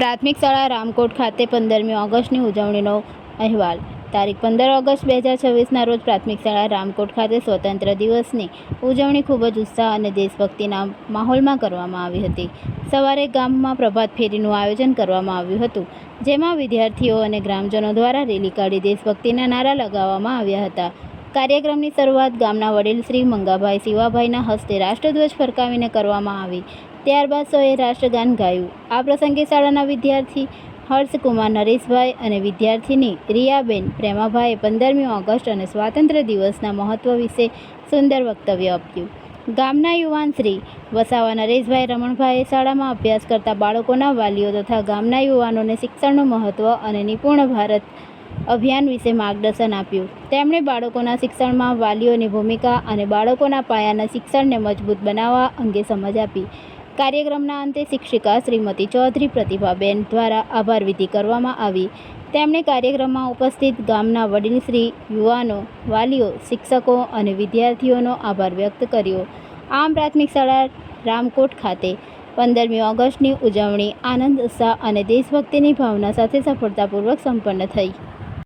પ્રાથમિક શાળા રામકોટ ખાતે 15મી ઓગસ્ટની ઉજવણીનો અહેવાલ. તારીખ 15 ઓગસ્ટ 2026ના રોજ પ્રાથમિક શાળા રામકોટ ખાતે સ્વતંત્ર દિવસની ઉજવણી ખૂબ જ ઉત્સાહ અને દેશભક્તિના માહોલમાં કરવામાં આવી હતી. સવારે ગામમાં પ્રભાત ફેરીનું આયોજન કરવામાં આવ્યું હતું, જેમાં વિદ્યાર્થીઓ અને ગ્રામજનો દ્વારા રેલી કાઢી દેશભક્તિના નારા લગાવવામાં આવ્યા હતા. કાર્યક્રમની શરૂઆત ગામના વડીલ શ્રી મંગાભાઈ શિવાભાઈના હસ્તે રાષ્ટ્રધ્વજ ફરકાવીને કરવામાં આવી. ત્યારબાદ સૌએ રાષ્ટ્રગાન ગાયું. આ પ્રસંગે શાળાના વિદ્યાર્થી હર્ષકુમાર નરેશભાઈ અને વિદ્યાર્થીની રિયાબેન પ્રેમાભાઈએ 15મી ઓગસ્ટ અને સ્વાતંત્ર્ય દિવસના મહત્વ વિશે સુંદર વક્તવ્ય આપ્યું. ગામના યુવાન શ્રી વસાવા નરેશભાઈ રમણભાઈએ શાળામાં અભ્યાસ કરતા બાળકોના વાલીઓ તથા ગામના યુવાનોને શિક્ષણનું મહત્વ અને નિપુણ ભારત અભિયાન વિશે માર્ગદર્શન આપ્યું. તેમણે બાળકોના શિક્ષણમાં વાલીઓની ભૂમિકા અને બાળકોના પાયાના શિક્ષણને મજબૂત બનાવવા અંગે સમજ આપી. કાર્યક્રમના અંતે શિક્ષિકા શ્રીમતી ચૌધરી પ્રતિભાબેન દ્વારા આભાર વિધિ કરવામાં આવી. તેમણે કાર્યક્રમમાં ઉપસ્થિત ગામના વડીલશ્રી, યુવાનો, વાલીઓ, શિક્ષકો અને વિદ્યાર્થીઓનો આભાર વ્યક્ત કર્યો. આમ પ્રાથમિક શાળા રામકોટ ખાતે 15મી ઓગસ્ટની ઉજવણી આનંદ, ઉત્સાહ અને દેશભક્તિની ભાવના સાથે સફળતાપૂર્વક સંપન્ન થઈ.